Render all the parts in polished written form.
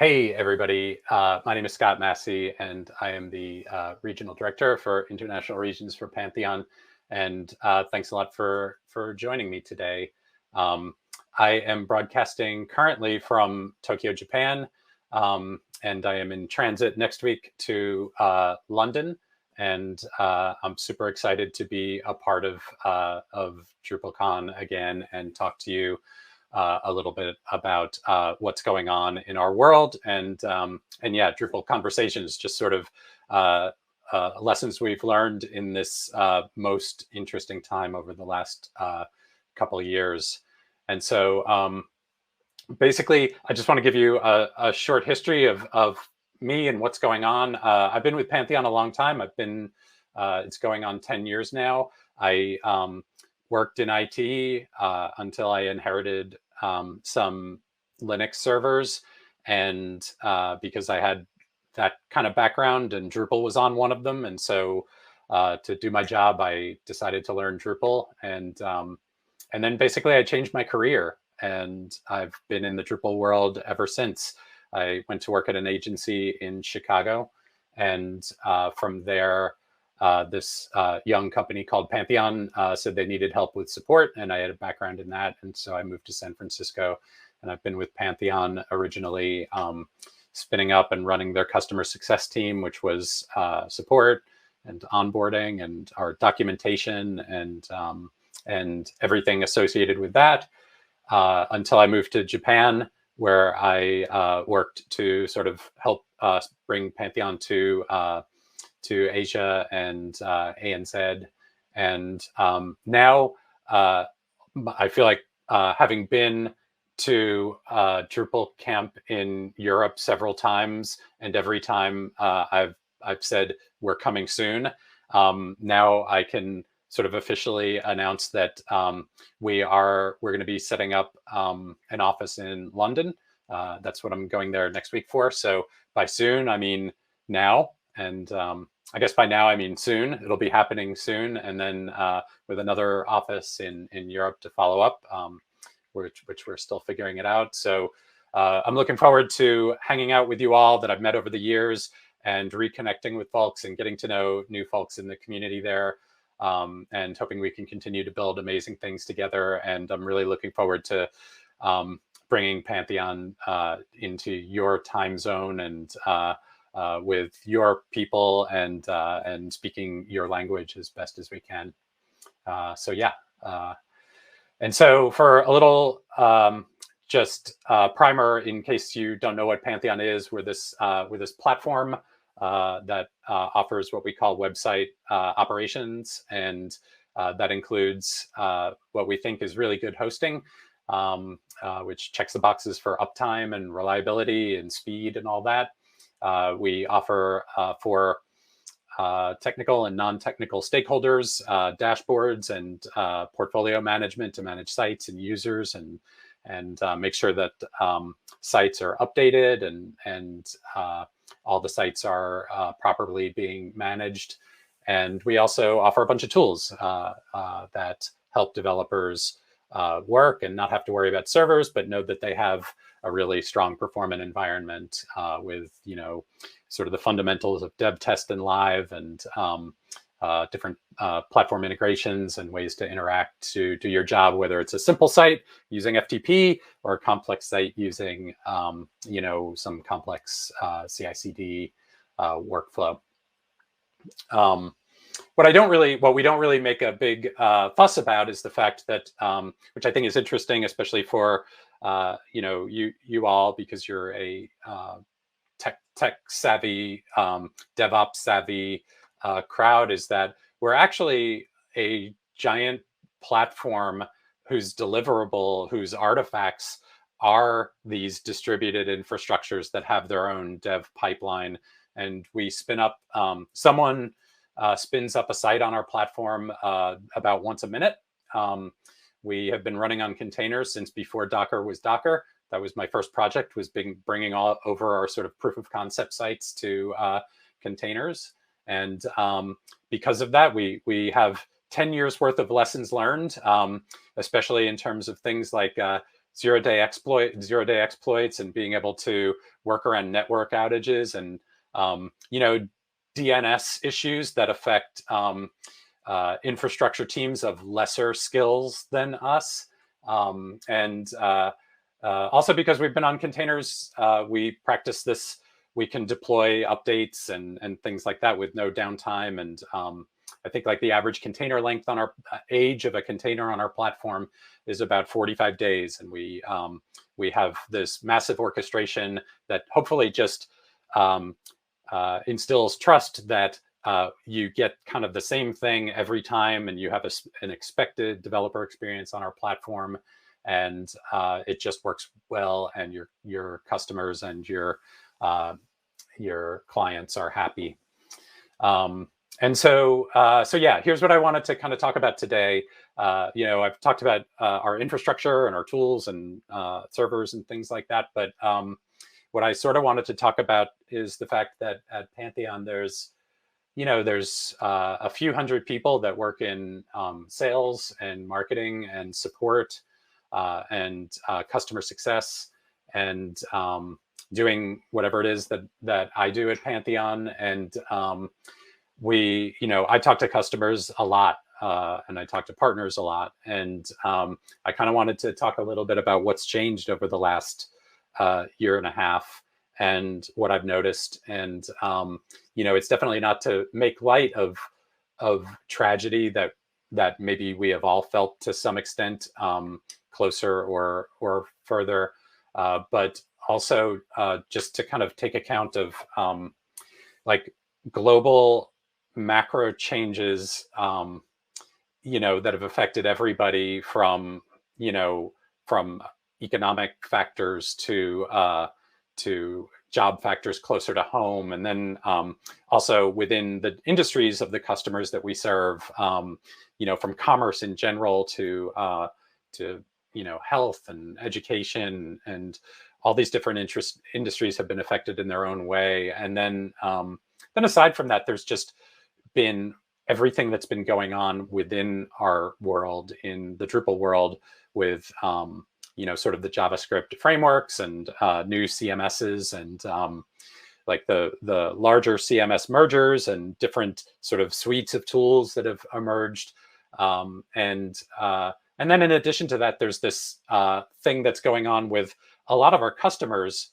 Hey, everybody. My name is Scott Massey, and I am the Regional Director for International Regions for Pantheon. And thanks a lot for joining me today. Um, I am broadcasting currently from Tokyo, Japan, and I am in transit next week to London. And I'm super excited to be a part of DrupalCon again and talk to you a little bit about what's going on in our world, and yeah, Drupal conversations, just sort of lessons we've learned in this most interesting time over the last couple of years. And so basically, I just want to give you a short history of me and what's going on. I've been with Pantheon a long time. It's going on 10 years now. I worked in IT until I inherited some Linux servers, and because I had that kind of background, and Drupal was on one of them, and so to do my job, I decided to learn Drupal, and then basically I changed my career, and I've been in the Drupal world ever since. I went to work at an agency in Chicago, and from there, this young company called Pantheon said they needed help with support, and I had a background in that. And so I moved to San Francisco, and I've been with Pantheon originally, spinning up and running their customer success team, which was support and onboarding and our documentation and everything associated with that, until I moved to Japan, where I worked to sort of help bring Pantheon to Asia and ANZ. And now I feel like having been to Drupal camp in Europe several times, and every time I've said we're coming soon, now I can sort of officially announce that we're going to be setting up an office in London. That's what I'm going there next week for. So by soon, I mean now. And I guess by now, I mean soon. It'll be happening soon. And then with another office in Europe to follow up, which we're still figuring it out. So I'm looking forward to hanging out with you all that I've met over the years, and reconnecting with folks and getting to know new folks in the community there, and hoping we can continue to build amazing things together. And I'm really looking forward to bringing Pantheon into your time zone, and with your people, and speaking your language as best as we can. So yeah, and so for a little just primer, in case you don't know what Pantheon is, we're this platform that offers what we call website operations, and that includes what we think is really good hosting, which checks the boxes for uptime and reliability and speed and all that. We offer for technical and non-technical stakeholders dashboards and portfolio management to manage sites and users, and make sure that sites are updated, and all the sites are properly being managed. And we also offer a bunch of tools that help developers work and not have to worry about servers, but know that they have a really strong performant environment with, sort of the fundamentals of dev, test, and live, and different platform integrations and ways to interact to do your job, whether it's a simple site using FTP or a complex site using, some complex CI/CD workflow. What we don't really make a big fuss about is the fact that, which I think is interesting, especially for you all, because you're a tech savvy, DevOps savvy crowd, is that we're actually a giant platform whose artifacts are these distributed infrastructures that have their own dev pipeline. And we spin up, someone spins up a site on our platform about once a minute. We have been running on containers since before Docker was Docker. That was my first project, was bringing all over our sort of proof of concept sites to containers. And because of that, we have 10 years worth of lessons learned, especially in terms of things like zero-day exploits, and being able to work around network outages and DNS issues that affect infrastructure teams of lesser skills than us. Also because we've been on containers, we practice this. We can deploy updates and things like that with no downtime. And I think like the average container length on our age of a container on our platform is about 45 days. And we have this massive orchestration that hopefully just instills trust that you get kind of the same thing every time, and you have an expected developer experience on our platform, and it just works well, and your customers and your clients are happy. And so yeah, here's what I wanted to kind of talk about today. I've talked about our infrastructure and our tools and servers and things like that, but what I sort of wanted to talk about is the fact that at Pantheon, there's a few hundred people that work in sales and marketing and support and customer success, and doing whatever it is that I do at Pantheon. And I talk to customers a lot, and I talk to partners a lot. And I kind of wanted to talk a little bit about what's changed over the last year and a half, and what I've noticed. And it's definitely not to make light of tragedy that maybe we have all felt to some extent, closer or further, but also just to kind of take account of like global macro changes, that have affected everybody from economic factors to job factors closer to home, and then also within the industries of the customers that we serve, from commerce in general to health and education, and all these different industries have been affected in their own way. And then aside from that, there's just been everything that's been going on within our world, in the Drupal world, with sort of the JavaScript frameworks and new CMSs, and like the larger CMS mergers and different sort of suites of tools that have emerged. And then in addition to that, there's this thing that's going on with a lot of our customers,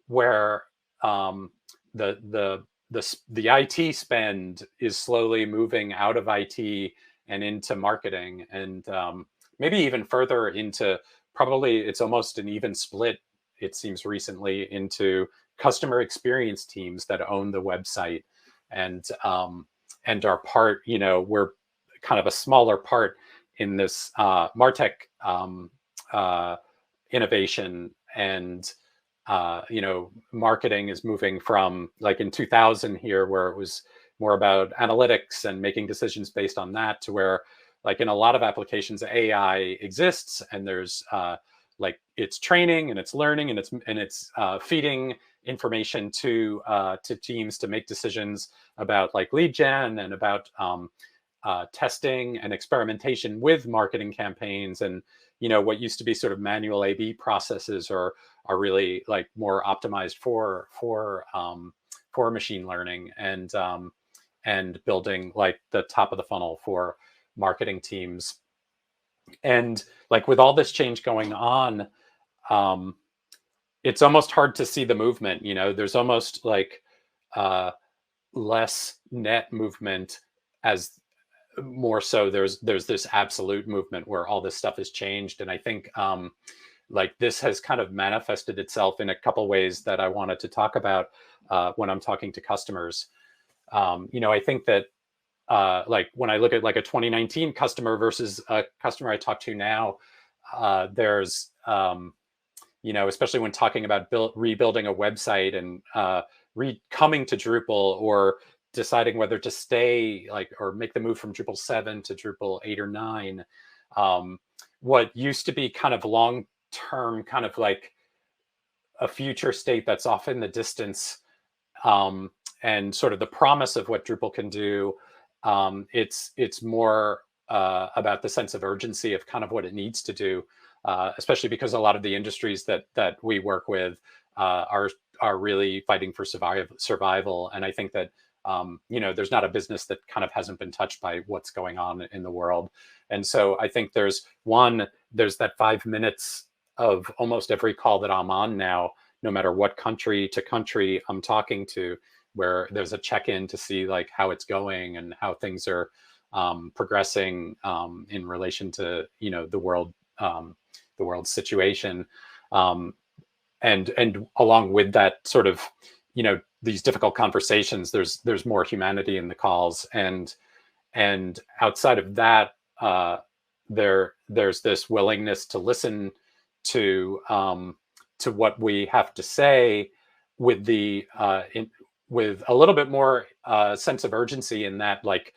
where the IT spend is slowly moving out of IT and into marketing, and maybe even further into, probably it's almost an even split, it seems recently, into customer experience teams that own the website and are part, we're kind of a smaller part in this MarTech innovation. And marketing is moving from, like in 2000 here, where it was more about analytics and making decisions based on that, to where, like in a lot of applications, AI exists, and there's like it's training and it's learning and it's feeding information to teams to make decisions about like lead gen and about testing and experimentation with marketing campaigns. And what used to be sort of manual A/B processes are really like more optimized for machine learning, and building like the top of the funnel for marketing teams. And like with all this change going on, it's almost hard to see the movement. There's almost like less net movement, as more so there's this absolute movement where all this stuff has changed. And I think like this has kind of manifested itself in a couple ways that I wanted to talk about when I'm talking to customers. I think that like when I look at like a 2019 customer versus a customer I talk to now, there's especially when talking about rebuilding a website and coming to Drupal, or deciding whether to stay, like, or make the move from Drupal 7 to Drupal 8 or 9. What used to be kind of long-term, kind of like a future state that's off in the distance, and sort of the promise of what Drupal can do, it's more about the sense of urgency of kind of what it needs to do. especially because a lot of the industries that we work with are really fighting for survival. And I think that there's not a business that kind of hasn't been touched by what's going on in the world. And so I think there's that 5 minutes of almost every call that I'm on now, no matter what country to country I'm talking to, where there's a check-in to see like how it's going and how things are progressing in relation to the world situation, and along with that sort of these difficult conversations, there's more humanity in the calls, and outside of that, there's this willingness to listen to what we have to say with with a little bit more sense of urgency, in that like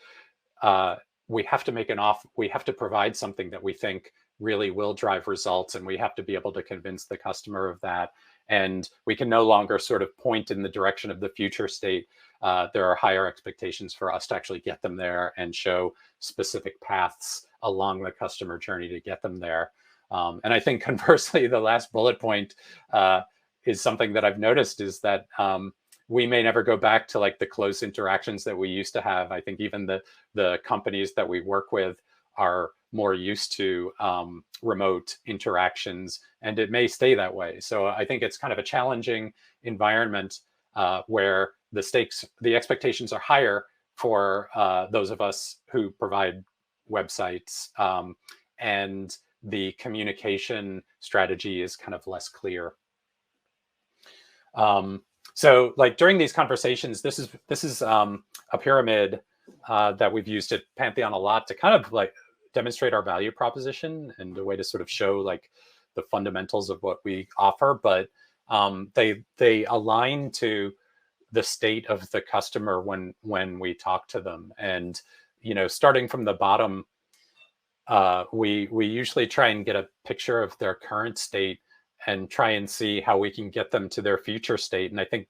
we have to provide something that we think really will drive results, and we have to be able to convince the customer of that. And we can no longer sort of point in the direction of the future state. There are higher expectations for us to actually get them there and show specific paths along the customer journey to get them there. And I think conversely, the last bullet point is something that I've noticed, is that we may never go back to like the close interactions that we used to have. I think even the companies that we work with are more used to remote interactions, and it may stay that way. So I think it's kind of a challenging environment where the expectations are higher for those of us who provide websites, and the communication strategy is kind of less clear. So like during these conversations, this is a pyramid that we've used at Pantheon a lot to kind of like demonstrate our value proposition and a way to sort of show like the fundamentals of what we offer. But they align to the state of the customer when we talk to them. And starting from the bottom, we usually try and get a picture of their current state and try and see how we can get them to their future state. And I think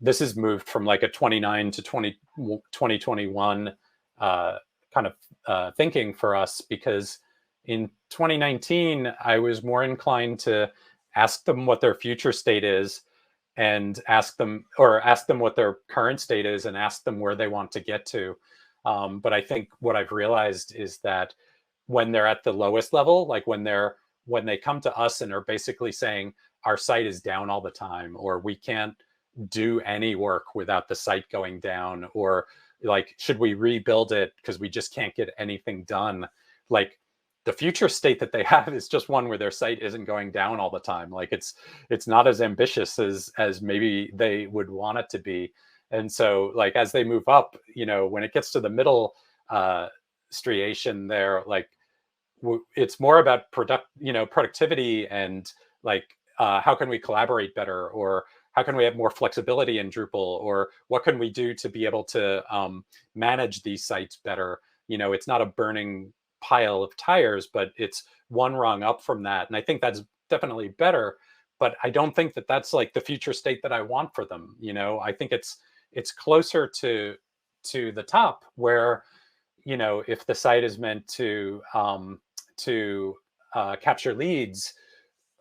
this has moved from like a 29 to 2021 kind of thinking for us, because in 2019, I was more inclined to ask them what their future state is, and ask them what their current state is, and ask them where they want to get to. But I think what I've realized is that when they're at the lowest level, like when they come to us and are basically saying our site is down all the time, or we can't do any work without the site going down, or like, should we rebuild it because we just can't get anything done? Like, the future state that they have is just one where their site isn't going down all the time. Like it's not as ambitious as maybe they would want it to be. And so like, as they move up, when it gets to the middle striation there, like it's more about productivity, and like how can we collaborate better, or how can we have more flexibility in Drupal, or what can we do to be able to manage these sites better? It's not a burning pile of tires, but it's one rung up from that. And I think that's definitely better, but I don't think that that's like the future state that I want for them. I think it's closer to the top, where if the site is meant to capture leads,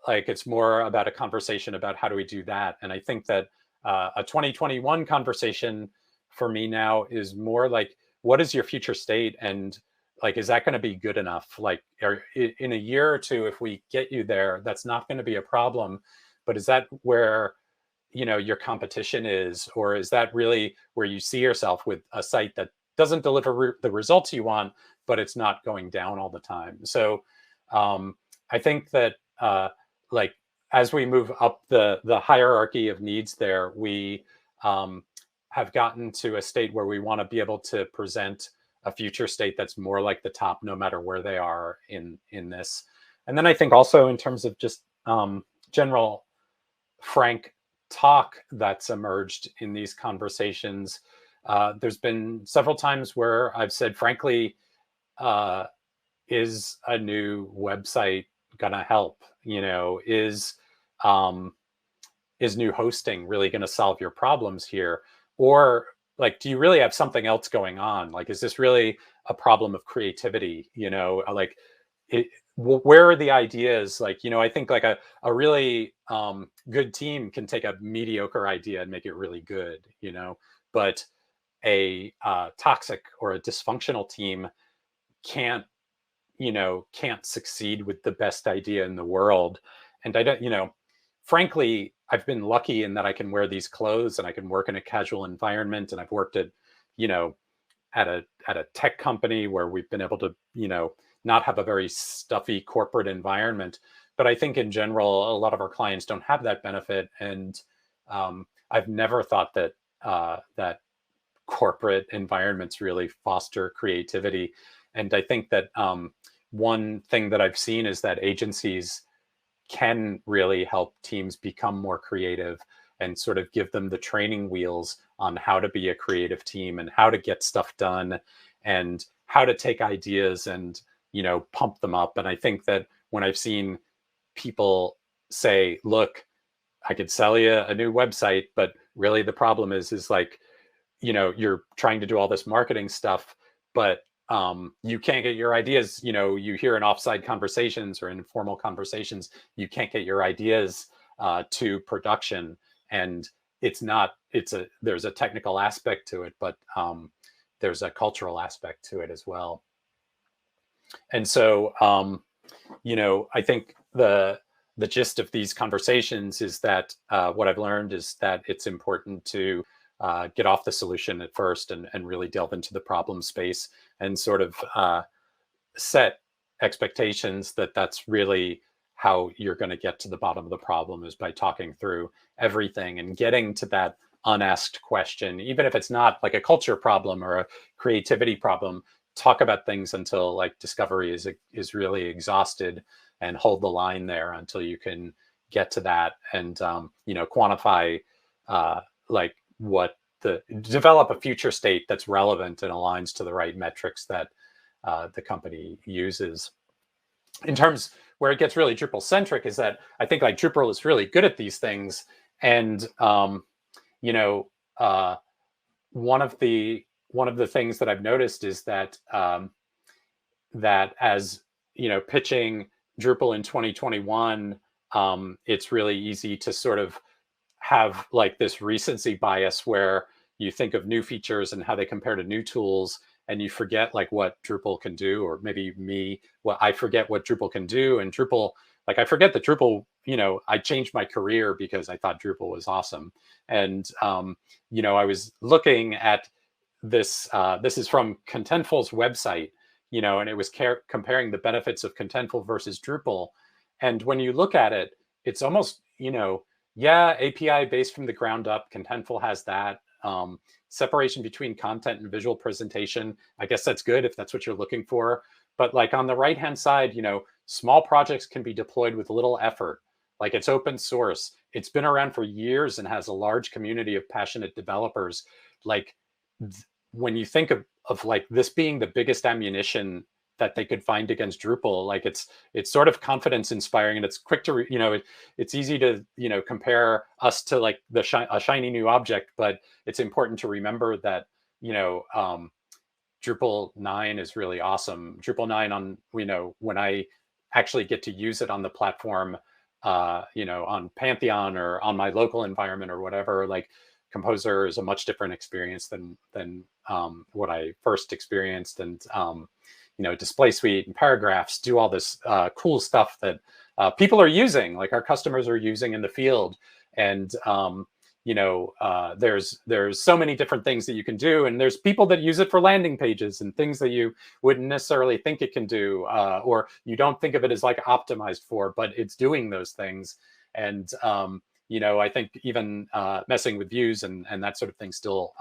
like it's more about a conversation about how do we do that. And I think that a 2021 conversation for me now is more like, what is your future state? And like, is that going to be good enough? Like, in a year or two, if we get you there, that's not going to be a problem. But is that where your competition is, or is that really where you see yourself with a site that doesn't deliver the results you want, but it's not going down all the time? So I think that like, as we move up the hierarchy of needs there, we have gotten to a state where we want to be able to present a future state that's more like the top, no matter where they are in this. And then I think also in terms of just general frank talk that's emerged in these conversations, there's been several times where I've said, frankly, is a new website gonna help? Is new hosting really going to solve your problems here? Or like, do you really have something else going on? Like, is this really a problem of creativity? Like where are the ideas? Like, I think like a really good team can take a mediocre idea and make it really good, but a toxic or a dysfunctional team can't, can't succeed with the best idea in the world. And I don't, frankly, I've been lucky in that I can wear these clothes and I can work in a casual environment. And I've worked at, you know, at a tech company where we've been able to, not have a very stuffy corporate environment. But I think in general, a lot of our clients don't have that benefit. And I've never thought that that corporate environments really foster creativity. And I think that one thing that I've seen is that agencies can really help teams become more creative and sort of give them the training wheels on how to be a creative team and how to get stuff done and how to take ideas and, pump them up. And I think that when I've seen people say, look, I could sell you a new website, but really the problem is like, you're trying to do all this marketing stuff, but you can't get your ideas. You hear in offside conversations or informal conversations, you can't get your ideas to production. And there's a technical aspect to it, but there's a cultural aspect to it as well. And so, I think the gist of these conversations is that what I've learned is that it's important to get off the solution at first and really delve into the problem space and sort of set expectations that that's really how you're going to get to the bottom of the problem, is by talking through everything and getting to that unasked question, even if it's not like a culture problem or a creativity problem. Talk about things until like discovery is really exhausted, and hold the line there until you can get to that, and quantify like develop a future state that's relevant and aligns to the right metrics that the company uses. In terms where it gets really Drupal centric is that I think like Drupal is really good at these things. And, one of the things that I've noticed is that, that as, pitching Drupal in 2021, it's really easy to sort of have like this recency bias where you think of new features and how they compare to new tools, and you forget like what Drupal can do, or maybe I forget what Drupal can do. And Drupal, like I forget that Drupal, I changed my career because I thought Drupal was awesome. And, I was looking at this, this is from Contentful's website, and it was comparing the benefits of Contentful versus Drupal. And when you look at it, it's almost, yeah, API based from the ground up. Contentful has that. Separation between content and visual presentation. I guess that's good if that's what you're looking for. But like on the right-hand side, small projects can be deployed with little effort. Like it's open source. It's been around for years and has a large community of passionate developers. Like when you think of like this being the biggest ammunition that they could find against Drupal, like it's sort of confidence inspiring, and it's quick to, it's easy to, compare us to like a shiny new object, but it's important to remember that, Drupal 9 is really awesome. Drupal 9 on, when I actually get to use it on the platform, on Pantheon or on my local environment or whatever, like Composer is a much different experience than what I first experienced. And, display suite and paragraphs do all this cool stuff that people are using, like our customers are using in the field. And, there's so many different things that you can do. And there's people that use it for landing pages and things that you wouldn't necessarily think it can do, or you don't think of it as like optimized for, but it's doing those things. And, I think even messing with views and that sort of thing still,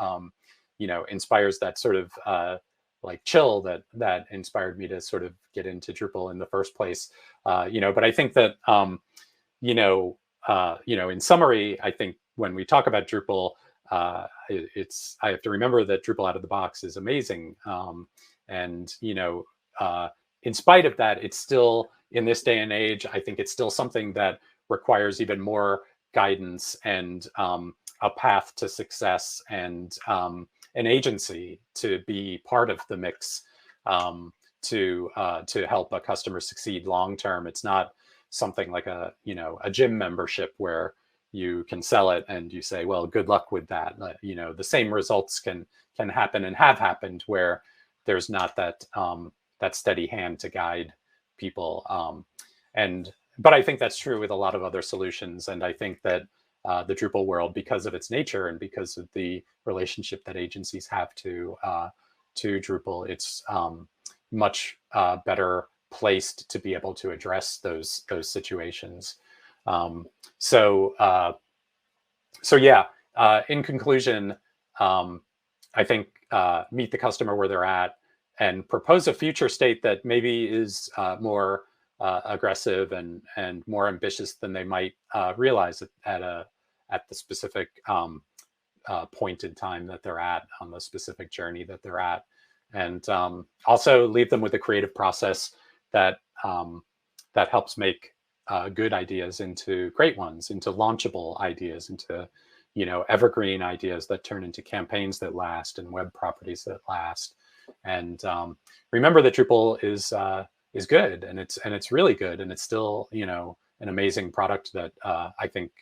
inspires that sort of like chill that inspired me to sort of get into Drupal in the first place. But I think that, in summary, I think when we talk about Drupal, I have to remember that Drupal out of the box is amazing. And, in spite of that, it's still, in this day and age, I think it's still something that requires even more guidance and a path to success, and an agency to be part of the mix, to help a customer succeed long term. It's not something like a gym membership where you can sell it and you say, well, good luck with that. The same results can happen and have happened where there's not that that steady hand to guide people. But I think that's true with a lot of other solutions. And I think that the Drupal world, because of its nature and because of the relationship that agencies have to Drupal, it's much better placed to be able to address those situations. So yeah, in conclusion, I think meet the customer where they're at and propose a future state that maybe is more aggressive and more ambitious than they might realize at the specific point in time that they're at, on the specific journey that they're at. And also leave them with a creative process that that helps make good ideas into great ones, into launchable ideas, into evergreen ideas that turn into campaigns that last and web properties that last. And remember that Drupal is good, and it's really good, and it's still an amazing product that I think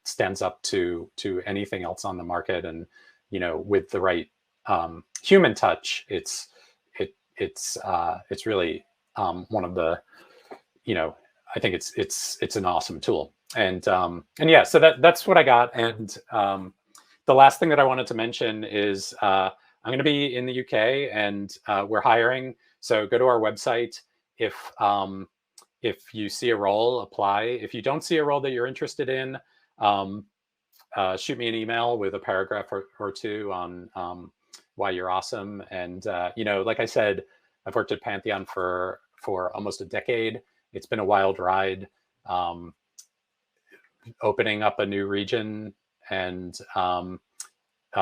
stands up to anything else on the market. And with the right human touch, it's really one of the I think it's an awesome tool. And yeah, so that's what I got. And the last thing that I wanted to mention is I'm going to be in the UK, and we're hiring. So go to our website. If you see a role, apply. If you don't see a role that you're interested in, shoot me an email with a paragraph or two on why you're awesome. And like I said, I've worked at Pantheon for almost a decade. It's been a wild ride. Opening up a new region and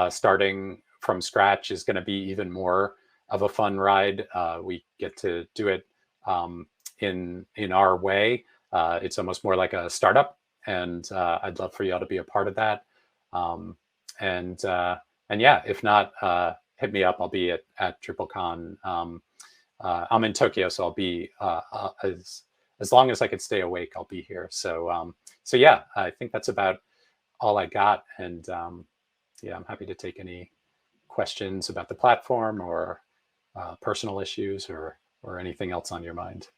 starting from scratch is going to be even more of a fun ride. We get to do it in our way. It's almost more like a startup, and I'd love for y'all to be a part of that. And yeah, if not, hit me up. I'll be at DrupalCon. I'm in Tokyo, so I'll be as long as I could stay awake, I'll be here. So yeah, I think that's about all I got. And yeah, I'm happy to take any questions about the platform or personal issues or anything else on your mind.